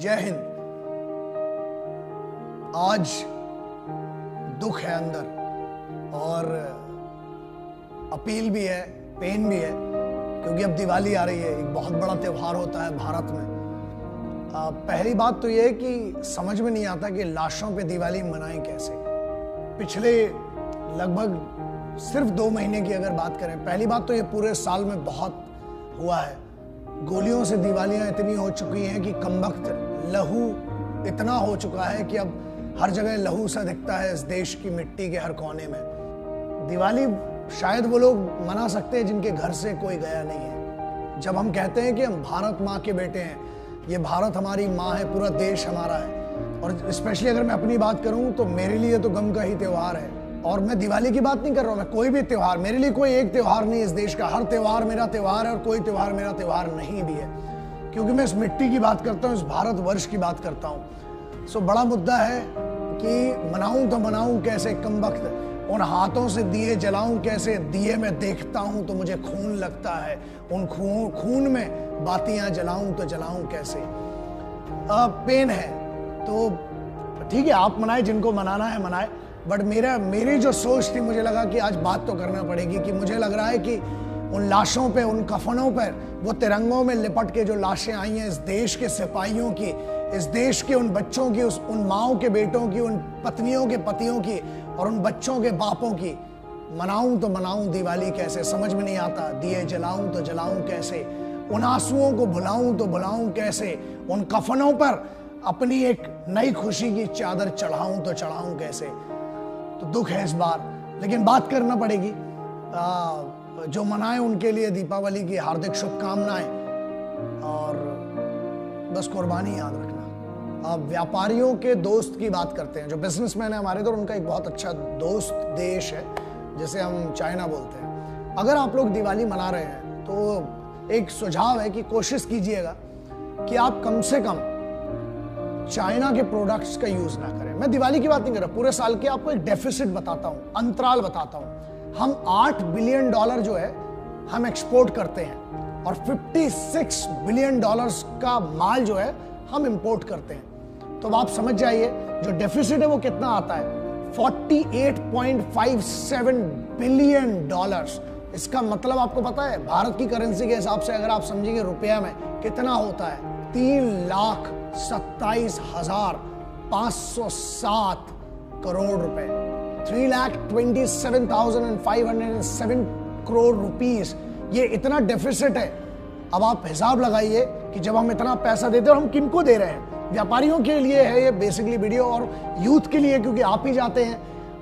जय हिंद। आज दुख है अंदर और अपील भी है, पेन भी है, क्योंकि अब दिवाली आ रही है। एक बहुत बड़ा त्योहार होता है भारत में। पहली बात तो यह है कि समझ में नहीं आता कि लाशों पे दिवाली मनाएं कैसे। पिछले लगभग सिर्फ 2 महीने की अगर बात करें, पहली बात तो ये पूरे साल में बहुत हुआ है। गोलियों से दिवालियां इतनी हो चुकी हैं कि कमबख्त लहू इतना हो चुका है कि अब हर जगह लहू सा दिखता है इस देश की मिट्टी के हर कोने में। दिवाली शायद वो लोग मना सकते हैं जिनके घर से कोई गया नहीं है। जब हम कहते हैं कि हम भारत माँ के बेटे हैं, ये भारत हमारी माँ है, पूरा देश हमारा है। और स्पेशली अगर मैं अपनी बात करूं तो मेरे लिए तो गम का ही त्योहार है। और मैं दिवाली की बात नहीं कर रहा हूं, मैं कोई भी त्योहार, मेरे लिए कोई एक त्योहार नहीं इस देश का। हर त्योहार मेरा त्योहार है और कोई त्योहार मेरा त्योहार नहीं भी है, क्योंकि मैं इस मिट्टी की बात करता हूँ, इस भारतवर्ष की बात करता हूँ। सो बड़ा मुद्दा है कि मनाऊं तो मनाऊं कैसे, कमबख्त उन हाथों से दिए जलाऊं कैसे। दिए में देखता हूं तो मुझे खून लगता है, उन खून में बातियां जलाऊं तो जलाऊं कैसे। पेन है तो ठीक है, आप मनाए, जिनको मनाना है मनाए। बट मेरी जो सोच थी, मुझे लगा कि आज बात तो करना पड़ेगी कि मुझे लग रहा है कि उन लाशों पे, उन कफनों पर, वो तिरंगों में लिपट के जो लाशें आई हैं इस देश के सिपाहियों की, इस देश के उन बच्चों की, उन माओं के बेटों की, उन पत्नियों के पतियों की और उन बच्चों के बापों की, मनाऊं तो मनाऊं दिवाली कैसे, समझ में नहीं आता। दिए जलाऊं तो जलाऊं कैसे, उन आंसुओं को भुलाऊं तो भुलाऊं कैसे, उन कफनों पर अपनी एक नई खुशी की चादर चढ़ाऊं तो चढ़ाऊं कैसे। तो दुख है इस बार, लेकिन बात करना पड़ेगी। जो मनाए उनके लिए दीपावली की हार्दिक शुभकामनाएं, और बस कुर्बानी याद रखना। व्यापारियों के दोस्त की बात करते हैं, जो बिजनेसमैन है हमारे, तो उनका एक बहुत अच्छा दोस्त देश है जिसे हम चाइना बोलते हैं। अगर आप लोग दिवाली मना रहे हैं तो एक सुझाव है कि कोशिश कीजिएगा कि आप कम से कम चाइना के प्रोडक्ट्स का यूज ना करें। मैं दिवाली की बात नहीं कर रहा, पूरे साल के आपको एक डेफिसिट बताता हूं, अंतराल बताता हूं। हम $8 बिलियन जो है हम एक्सपोर्ट करते हैं और $56 बिलियन का माल जो है हम इंपोर्ट करते हैं। तो आप समझ जाइए जो डेफिसिट है वो कितना आता है, $48.57 बिलियन। इसका मतलब आपको पता है भारत की करेंसी के हिसाब से अगर आप समझेंगे रुपया में कितना होता है, 3,27,507 करोड़ रुपए, 3,27,507 करोड़ रुपीस। ये इतना डेफिसिट है। अब आप हिसाब लगाइए कि जब हम इतना पैसा देते हैं और हम किनको दे रहे हैं। व्यापारियों के लिए है ये बेसिकली वीडियो, और यूथ के लिए, क्योंकि आप ही जाते हैं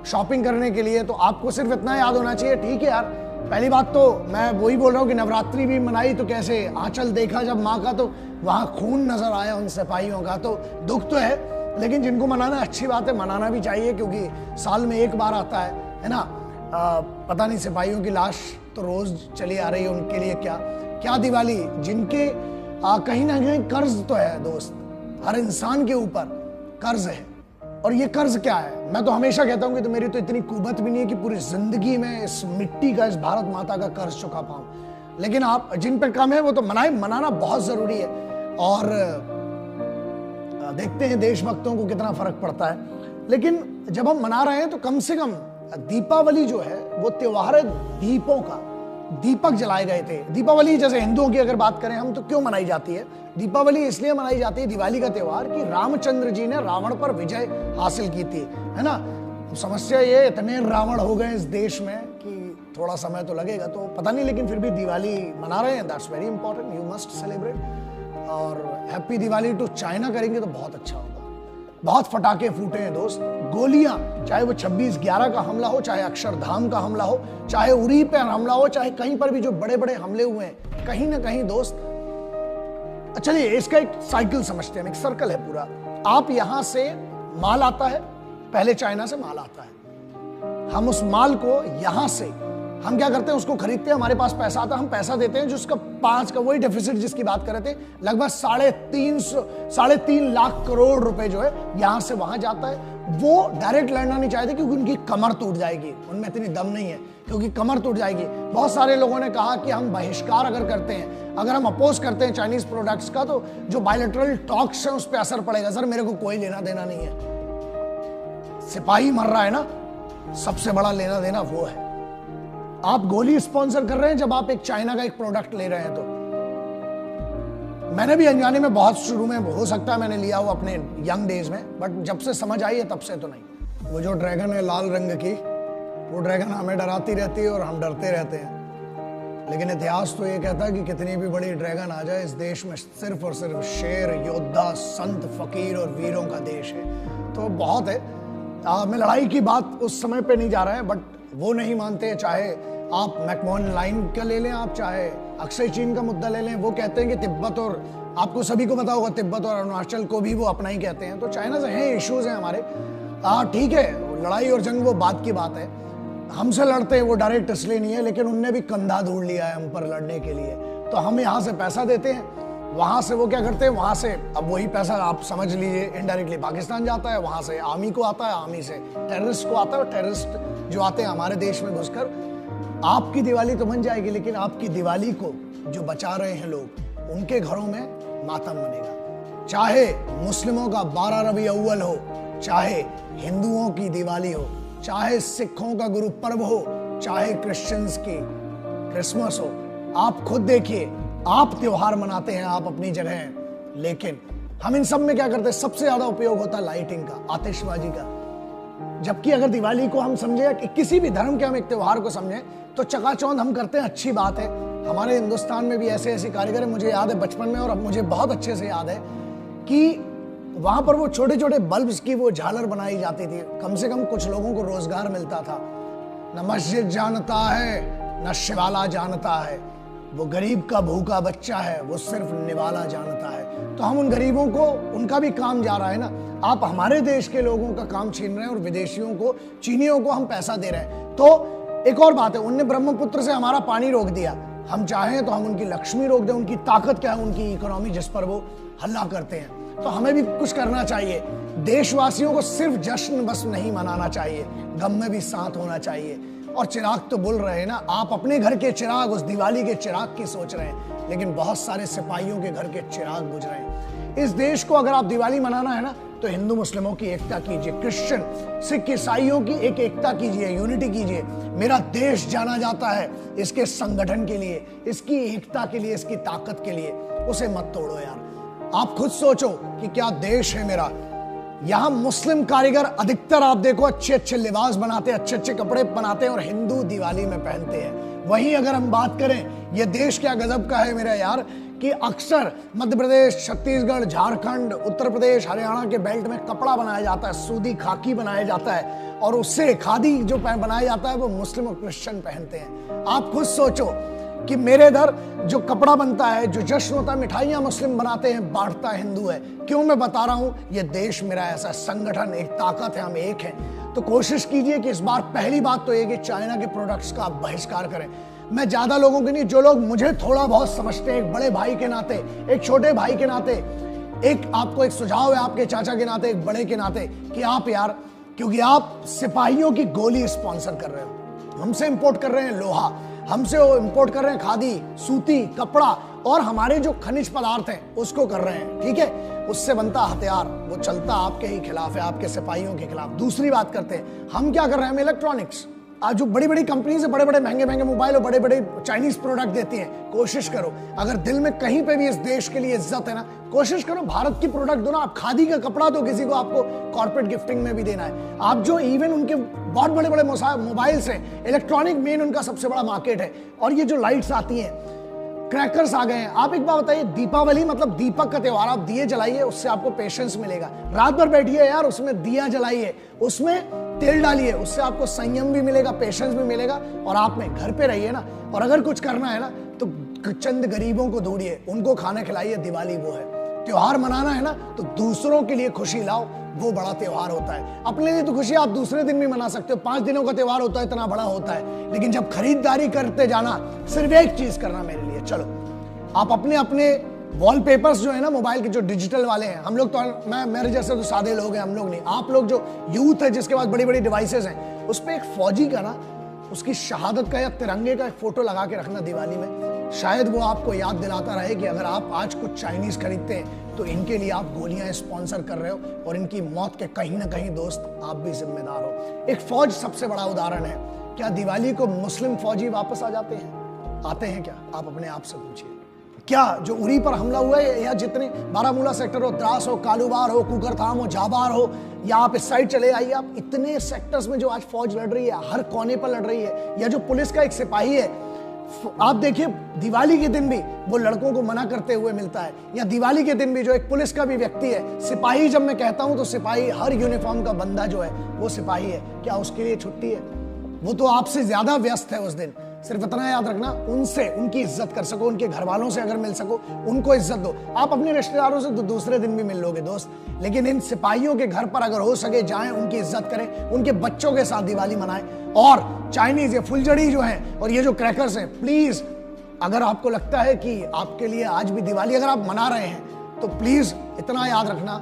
शॉपिंग करने के लिए, तो आपको सिर्फ इतना याद होना चाहिए। ठीक है यार, पहली बात तो मैं वही बोल रहा हूँ कि नवरात्रि भी मनाई तो कैसे, आंचल देखा जब माँ का तो वहां खून नजर आया उन सिपाहियों का। तो दुख तो है, लेकिन जिनको मनाना अच्छी बात है, मनाना भी चाहिए, क्योंकि साल में एक बार आता है ना। पता नहीं सिपाहियों की लाश तो रोज चली आ रही है, उनके लिए क्या दिवाली, जिनके कहीं ना कहीं कर्ज तो है दोस्त, हर इंसान के ऊपर कर्ज है। और ये कर्ज क्या है, मैं तो हमेशा कहता हूं कि तो मेरी तो इतनी कुबत भी नहीं है कि पूरी जिंदगी में इस मिट्टी का, इस भारत माता का कर्ज चुका पाऊं। लेकिन आप जिन पे कम है वो तो मनाना बहुत जरूरी है। और देखते हैं देशभक्तों को कितना फर्क पड़ता है। लेकिन जब हम मना रहे हैं तो कम से कम दीपावली जो है वो त्योहार है दीपों का। दीपक जलाए गए थे। दीपावली जैसे हिंदुओं की अगर बात करें हम, तो क्यों मनाई जाती है दीपावली? इसलिए मनाई जाती है दिवाली का त्योहार कि रामचंद्र जी ने रावण पर विजय हासिल की थी, है ना। समस्या ये, इतने रावण हो गए इस देश में कि थोड़ा समय तो लगेगा, तो पता नहीं, लेकिन फिर भी दिवाली मना रहे हैं। That's very important, you must celebrate. और हैप्पी दिवाली टू चाइना करेंगे तो बहुत अच्छा होगा। बहुत फटाके फूटे हैं दोस्त, गोलियां, चाहे वो 26/11 का हमला हो, चाहे अक्षरधाम का हमला हो, चाहे उरी पर हमला हो, चाहे कहीं पर भी जो बड़े बड़े हमले हुए हैं, कहीं ना कहीं दोस्त। चलिए इसका एक साइकिल समझते हैं, एक सर्कल है पूरा। आप यहां से माल आता है, पहले चाइना से माल आता है, हम उस माल को यहां से हम क्या करते हैं, उसको खरीदते हैं, हमारे पास पैसा आता है, हम पैसा देते हैं, जिसका 5 का वही डेफिसिट जिसकी बात कर रहे थे, लगभग 3.5 लाख करोड़ रुपए जो है यहां से वहां जाता है। वो डायरेक्ट लड़ना नहीं चाहते क्योंकि उनकी कमर टूट जाएगी, उनमें इतनी दम नहीं है, क्योंकि कमर टूट जाएगी। बहुत सारे लोगों ने कहा कि हम बहिष्कार अगर करते हैं, अगर हम अपोज करते हैं चाइनीज प्रोडक्ट्स का तो जो बायलैटरल टॉक्स हैं उस पर असर पड़ेगा। सर मेरे को कोई लेना देना नहीं है, सिपाही मर रहा है ना, सबसे बड़ा लेना देना वो है। आप गोली स्पॉन्सर कर रहे हैं जब आप एक चाइना का एक प्रोडक्ट ले रहे हैं। तो मैंने भी अनजाने में बहुत शुरू में, हो सकता है मैंने लिया हो अपने यंग डेज में, बट जब से समझ आई है तब से तो नहीं। वो जो ड्रैगन है लाल रंग की, वो ड्रैगन हमें डराती रहती है और हम डरते रहते हैं। लेकिन इतिहास तो ये कहता है कि कितनी भी बड़ी ड्रैगन आ जाए, इस देश में सिर्फ और सिर्फ शेर, योद्धा, संत, फकीर और वीरों का देश है। तो बहुत है। मैं लड़ाई की बात उस समय पे नहीं जा रहा है, बट वो नहीं मानते। चाहे आप मैकमोहन लाइन का ले लें, आप चाहे अक्षय चीन का मुद्दा ले लें, वो कहते हैं कि तिब्बत, और आपको सभी को पता होगा तिब्बत और अरुणाचल को भी वो अपना ही कहते हैं। तो चाइना से हैं, इश्यूज हैं हमारे। ठीक है, लड़ाई और जंग वो बात की बात है। हमसे लड़ते हैं वो डायरेक्ट इसलिए नहीं है, लेकिन उनने भी कंधा ढूंढ लिया है हम पर लड़ने के लिए। तो हम यहाँ से पैसा देते हैं, वहां से वो क्या करते हैं, वहां से अब वही पैसा आप समझ लीजिए इनडायरेक्टली पाकिस्तान जाता है, वहां से आर्मी को आता है, आर्मी से टेररिस्ट को आता है, और टेररिस्ट जो आते हैं हमारे देश में घुसकर, आपकी दिवाली तो बन जाएगी, लेकिन आपकी दिवाली को जो बचा रहे हैं लोग, उनके घरों में मातम मनेगा। चाहे मुस्लिमों का 12 रबी अव्वल हो, चाहे हिंदुओं की दिवाली हो, चाहे सिखों का गुरु पर्व हो, चाहे क्रिश्चियंस की क्रिसमस हो। आप खुद देखिए, आप त्योहार मनाते हैं, आप अपनी जगह हैं, लेकिन हम इन सब में क्या करते हैं, सबसे ज्यादा उपयोग होता है लाइटिंग का, आतिशबाजी का। जबकि अगर दिवाली को हम समझे कि किसी भी धर्म के हम एक त्योहार को समझें तो चकाचौंध हम करते हैं, अच्छी बात है। हमारे हिंदुस्तान में भी ऐसे ऐसे कारीगर हैं, मुझे याद है बचपन में, और अब मुझे बहुत अच्छे से याद है कि वहां पर वो छोटे छोटे बल्ब्स की वो झालर बनाई जाती थी। कम से कम कुछ लोगों को रोजगार मिलता था। न मस्जिद जानता है न शिवाला जानता है, वो गरीब का भूखा बच्चा है, वो सिर्फ निवाला जानता है। तो हम उन गरीबों को, उनका भी काम जा रहा है ना। आप हमारे देश के लोगों का काम छीन रहे हैं और विदेशियों को, चीनियों को हम पैसा दे रहे हैं। तो एक और बात है, उनने ब्रह्मपुत्र से हमारा पानी रोक दिया, हम चाहें तो हम उनकी लक्ष्मी रोक दें। उनकी ताकत क्या है, उनकी इकोनॉमी जिस पर वो हल्ला करते हैं। तो हमें भी कुछ करना चाहिए। देशवासियों को सिर्फ जश्न बस नहीं मनाना चाहिए, गम में भी साथ होना चाहिए। और चिराग तो बोल रहे हैं ना, आप अपने घर के चिराग, उस दिवाली के चिराग की सोच रहे हैं, लेकिन बहुत सारे सिपाहियों के घर के चिराग बुझ रहे हैं। इस देश को अगर आप दिवाली मनाना है ना, तो हिंदू मुस्लिमों की एकता कीजिए, क्रिश्चियन सिख ईसाइयों की एक एकता कीजिए, यूनिटी कीजिए। मेरा देश जाना जाता है इसके संगठन के लिए, इसकी एकता के लिए, इसकी ताकत के लिए। उसे मत तोड़ो यार। आप खुद सोचो कि क्या देश है मेरा। यहां मुस्लिम कारीगर अधिकतर आप देखो अच्छे अच्छे लिबास बनाते हैं, अच्छे अच्छे कपड़े बनाते हैं, और हिंदू दिवाली में पहनते हैं। वहीं अगर हम बात करें, ये देश क्या गजब का है मेरा यार, कि अक्सर मध्य प्रदेश, छत्तीसगढ़, झारखंड, उत्तर प्रदेश, हरियाणा के बेल्ट में कपड़ा बनाया जाता है, सूदी खाकी बनाया जाता है, और उससे खादी जो बनाया जाता है वो मुस्लिम और क्रिश्चियन पहनते हैं। आप खुद सोचो कि मेरे इधर जो कपड़ा बनता है, जो जश्न होता है, मिठाइयां मुस्लिम बनाते हैं, बांटता हिंदू है। क्यों मैं बता रहा हूं, ये देश मेरा ऐसा संगठन, एक ताकत है, हम एक हैं। तो कोशिश कीजिए कि इस बार पहली बात तो ये कि चाइना के प्रोडक्ट्स का आप बहिष्कार करें। मैं ज्यादा लोगों के नहीं, जो लोग मुझे थोड़ा बहुत समझते हैं, एक बड़े भाई के नाते, एक छोटे भाई के नाते, एक आपको एक सुझाव है, आपके चाचा के नाते, एक बड़े के नाते, कि आप यार, क्योंकि आप सिपाहियों की गोली स्पॉन्सर कर रहे हो, हमसे इंपोर्ट कर रहे हैं लोहा, हमसे वो इंपोर्ट कर रहे हैं खादी, सूती, कपड़ा, और हमारे जो खनिज पदार्थ हैं उसको कर रहे हैं, ठीक है। उससे बनता हथियार, वो चलता आपके ही खिलाफ है, आपके सिपाहियों के खिलाफ। दूसरी बात करते हैं, हम क्या कर रहे हैं, हम इलेक्ट्रॉनिक्स, आज जो बड़ी बड़ी कंपनीज है, बड़े बड़े महंगे महंगे मोबाइल और बड़े बड़े चाइनीज प्रोडक्ट देती हैं, कोशिश करो, अगर दिल में कहीं पे भी इस देश के लिए इज्जत है ना, कोशिश करो भारत की प्रोडक्ट दो ना। आप खादी का कपड़ा दो किसी को, आपको कॉर्पोरेट गिफ्टिंग में भी देना है। आप जो इवन उनके बहुत बड़े बड़े मोबाइल्स हैं, इलेक्ट्रॉनिक मेन उनका सबसे बड़ा मार्केट है, और ये जो लाइट्स आती हैं, क्रैकर्स आ गए हैं। आप एक बात बताइए, दीपावली मतलब दीपक का त्योहार, आप दिए जलाइए, उससे आपको पेशेंस मिलेगा। रात भर बैठिए यार, उसमें दिया जलाइए, उसमें तेल डालिए, उससे आपको संयम भी मिलेगा, पेशेंस भी मिलेगा, और आप में घर पे रहिए ना। और अगर कुछ करना है ना, तो चंद गरीबों को ढूंढिए, उनको खाना खिलाइए। दिवाली वो है, त्योहार मनाना है ना, तो दूसरों के लिए खुशी लाओ, वो बड़ा त्योहार होता है। अपने लिए तो खुशी आप दूसरे दिन भी मना सकते हो, 5 दिनों का त्योहार होता है, इतना बड़ा होता है। लेकिन जब खरीदारी करते जाना, सिर्फ एक चीज करना मेरे लिए, चलो आप अपने अपने वॉलपेपर्स जो है ना मोबाइल के, जो डिजिटल वाले हैं, हम लोग तो, मेरे जैसे तो सादे लोग हैं, हम लोग नहीं, आप लोग जो यूथ है जिसके पास बड़ी बड़ी डिवाइसेस हैं, उस पर एक फौजी का ना, उसकी शहादत का या तिरंगे का एक फोटो लगा के रखना दिवाली में। शायद वो आपको याद दिलाता रहे कि अगर आप आज कुछ चाइनीज खरीदते हैं तो इनके लिए आप गोलियां स्पॉन्सर कर रहे हो और इनकी मौत के कहीं ना कहीं दोस्त आप भी जिम्मेदार हो। एक फौज सबसे बड़ा उदाहरण है। क्या दिवाली को मुस्लिम फौजी वापस आ जाते हैं? आते हैं क्या? आप अपने आप से पूछिए। क्या जो उरी पर हमला हुआ है या जितने बारामूला सेक्टर हो, द्रास हो, कालूबार हो, कुकरथाम हो, जाबार हो, या आप इस साइड चले आइए, आप इतने सेक्टर्स में जो आज फौज लड़ रही है, हर कोने पर लड़ रही है, या जो पुलिस का एक सिपाही है, आप देखिए दिवाली के दिन भी वो लड़कों को मना करते हुए मिलता है, या दिवाली के दिन भी जो एक पुलिस का भी व्यक्ति है, सिपाही जब मैं कहता हूं तो सिपाही हर यूनिफॉर्म का बंदा जो है वो सिपाही है। क्या उसके लिए छुट्टी है? वो तो आपसे ज्यादा व्यस्त है उस दिन। सिर्फ इतना याद रखना, उनसे उनकी इज्जत कर सको, उनके घर वालों से अगर मिल सको उनको इज्जत दो। आप अपने रिश्तेदारों से तो दूसरे दिन भी मिल लोगे दोस्त, लेकिन इन सिपाहियों के घर पर अगर हो सके जाएं, उनकी इज्जत करें, उनके बच्चों के साथ दिवाली मनाएं। और चाइनीज ये फुलझड़ी जो है और ये जो क्रैकर्स हैं, प्लीज अगर आपको लगता है कि आपके लिए आज भी दिवाली अगर आप मना रहे हैं तो प्लीज इतना याद रखना,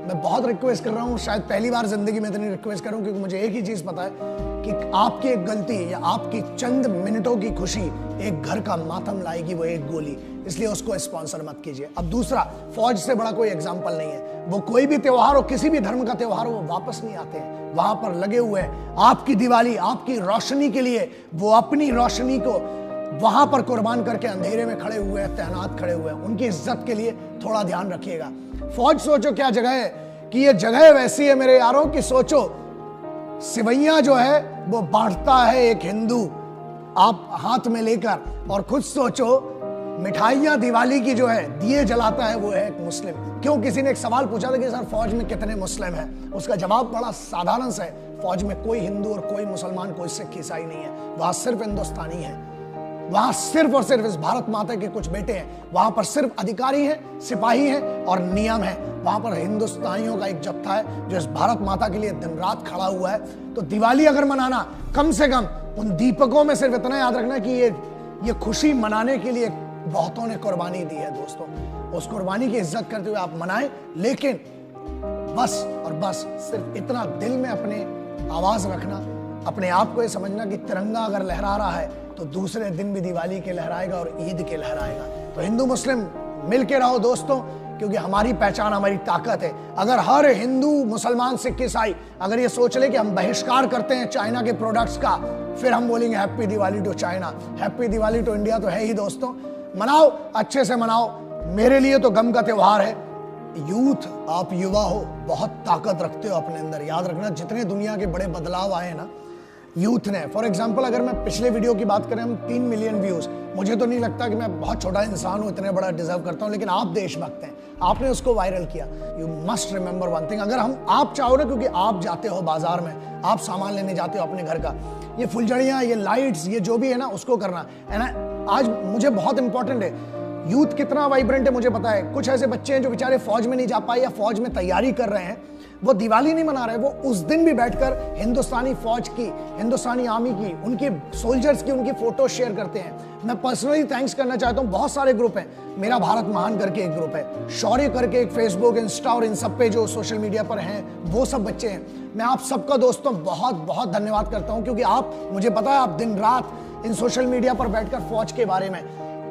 मैं बहुत रिक्वेस्ट कर रहा हूं, शायद पहली बार जिंदगी में इतनी रिक्वेस्ट करूं, क्योंकि मुझे एक ही चीज पता है कि आपकी एक गलती या आपकी चंद मिनटों की खुशी एक घर का मातम लाएगी, वो एक गोली। इसलिए उसको स्पॉन्सर मत कीजिए। अब दूसरा, फौज से बड़ा कोई एग्जाम्पल नहीं है। वो कोई भी त्योहार हो, किसी भी धर्म का त्योहार हो, वो वापस नहीं आते हैं, वहां पर लगे हुए हैं आपकी दिवाली, आपकी रोशनी के लिए। वो अपनी रोशनी को वहां पर कुर्बान करके अंधेरे में खड़े हुए हैं, तैनात खड़े हुए हैं। उनकी इज्जत के लिए थोड़ा ध्यान रखिएगा। फौज सोचो क्या जगह है, कि ये जगह वैसी है मेरे यारों कि सोचो सिवैया जो है वो बांटता है एक हिंदू आप हाथ में लेकर, और खुद सोचो मिठाइयां दिवाली की जो है दिए जलाता है वो है एक मुस्लिम। क्यों? किसी ने एक सवाल पूछा था कि सर फौज में कितने मुस्लिम हैं? उसका जवाब बड़ा साधारण सा है, फौज में कोई हिंदू और कोई मुसलमान, कोई सिख ईसाई नहीं है, वहां सिर्फ हिंदुस्तानी है। वहां सिर्फ और सिर्फ इस भारत माता के कुछ बेटे हैं, वहां पर सिर्फ अधिकारी हैं, सिपाही हैं और नियम है। वहां पर हिंदुस्तानियों का एक जत्था है जो इस भारत माता के लिए दिन रात खड़ा हुआ है। तो दिवाली अगर मनाना, कम से कम उन दीपकों में सिर्फ इतना याद रखना कि ये खुशी मनाने के लिए बहुतों ने कुर्बानी दी है दोस्तों। उस कुर्बानी की इज्जत करते हुए आप मनाएं, लेकिन बस और बस सिर्फ इतना दिल में अपने आवाज रखना, अपने आप को ये समझना कि तिरंगा अगर लहरा रहा है तो दूसरे दिन भी दिवाली के लहराएगा और ईद के लहराएगा। तो हिंदू मुस्लिम मिल के रहो दोस्तों, क्योंकि हमारी पहचान हमारी ताकत है। अगर हर हिंदू मुसलमान सिख ईसाई अगर ये सोच ले कि हम बहिष्कार करते हैं चाइना के प्रोडक्ट्स का, फिर हम बोलेंगे happy Diwali to China, happy Diwali to India तो है ही दोस्तों। मनाओ, अच्छे से मनाओ। मेरे लिए तो गम का त्योहार है। यूथ, आप युवा हो, बहुत ताकत रखते हो अपने अंदर। याद रखना, जितने दुनिया के बड़े बदलाव आए ना यूथ ने। फॉर एग्जाम्पल अगर मैं पिछले वीडियो की बात करें, हम 3 मिलियन व्यूज, मुझे तो नहीं लगता कि मैं बहुत छोटा इंसान हूं, इतने बड़ा डिजर्व करता हूं, लेकिन आप देशभक्त हैं, आपने उसको वायरल किया। You must remember one thing, अगर आप चाहो ना, क्योंकि आप जाते हो बाजार में, आप सामान लेने जाते हो अपने घर का, ये फुलझड़ियां, ये लाइट्स, ये जो भी है ना, उसको करना है ना। आज मुझे बहुत इंपॉर्टेंट है, यूथ कितना वाइब्रेंट है मुझे पता है। कुछ ऐसे बच्चे हैं जो बेचारे फौज में नहीं जा पाए या फौज में तैयारी कर रहे हैं, वो दिवाली नहीं मना रहे, वो उस दिन भी बैठकर हिंदुस्तानी फौज की, हिंदुस्तानी आर्मी की, उनके सोल्जर्स की उनकी फोटो शेयर करते हैं। मैं पर्सनली थैंक्स करना चाहता हूं। बहुत सारे ग्रुप हैं, मेरा भारत महान करके एक ग्रुप है, शौर्य करके एक फेसबुक, इंस्टा और इन सब पे जो सोशल मीडिया पर हैं, वो सब बच्चे हैं। मैं आप सबका दोस्तों बहुत बहुत धन्यवाद करता हूं, क्योंकि आप, मुझे पता है, आप दिन रात इन सोशल मीडिया पर बैठकर फौज के बारे में,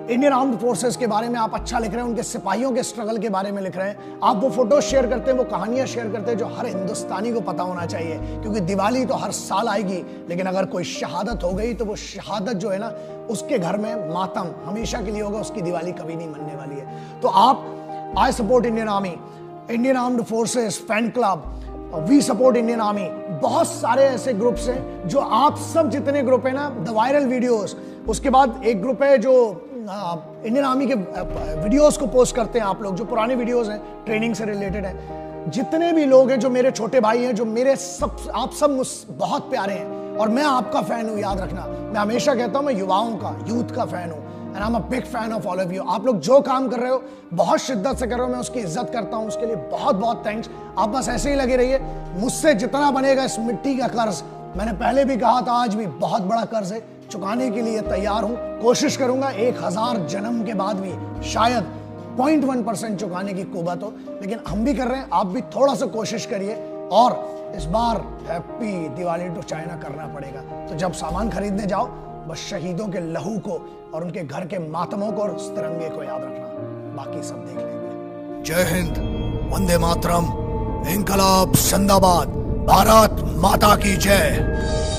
इंडियन आर्म्ड फोर्सेस के बारे में आप अच्छा लिख रहे हैं, उनके सिपाहियों के स्ट्रगल के बारे में लिख रहे हैं। आप वो फोटो शेयर करते हैं, वो कहानियां शेयर करते हैं जो हर हिंदुस्तानी को पता होना चाहिए। क्योंकि दिवाली तो हर साल आएगी, लेकिन अगर कोई शहादत हो गई तो वो शहादत जो है ना, उसके घर में मातम हमेशा के लिए होगा, उसकी दिवाली कभी नहीं मनने वाली है। तो आप, I support Indian army, Indian armed forces fan club, we support Indian army, बहुत सारे ऐसे ग्रुप्स हैं जो आप सब जितने ग्रुप है ना, द वायरल वीडियोस, उसके बाद एक ग्रुप है जो इंडियन आर्मी के वीडियोस को पोस्ट करते हैं आप लोग, जो पुराने वीडियोस हैं ट्रेनिंग से रिलेटेड हैं। जितने भी लोग हैं जो मेरे छोटे भाई हैं, जो मेरे सब, आप सब बहुत प्यारे हैं और मैं आपका फैन हूं। याद रखना, मैं हमेशा कहता हूं मैं युवाओं का, यूथ का फैन हूं, and I am a big fan of all of you. आप लोग जो काम कर रहे हो बहुत शिद्दत से कर रहे हो, मैं उसकी इज्जत करता हूं, उसके लिए बहुत बहुत थैंक्स। आप बस ऐसे ही लगे रहिए। मुझसे जितना बनेगा इस मिट्टी का कर्ज, मैंने पहले भी कहा था, आज भी बहुत बड़ा कर्ज है, चुकाने के लिए तैयार हूं। कोशिश करूंगा 1000 जन्म के बाद भी शायद 0.1% चुकाने की कुवत हो, लेकिन हम भी कर रहे हैं, आप भी थोड़ा सा कोशिश करिए। और इस बार हैप्पी दिवाली टू चाइना करना पड़ेगा। तो जब सामान खरीदने जाओ बस शहीदों के लहू को और उनके घर के मातमों को और उस तिरंगे को याद रखना, बाकी सब देख लेंगे। जय हिंद, वंदे मातरम, इंकलाब जिंदाबाद, भारत माता की जय।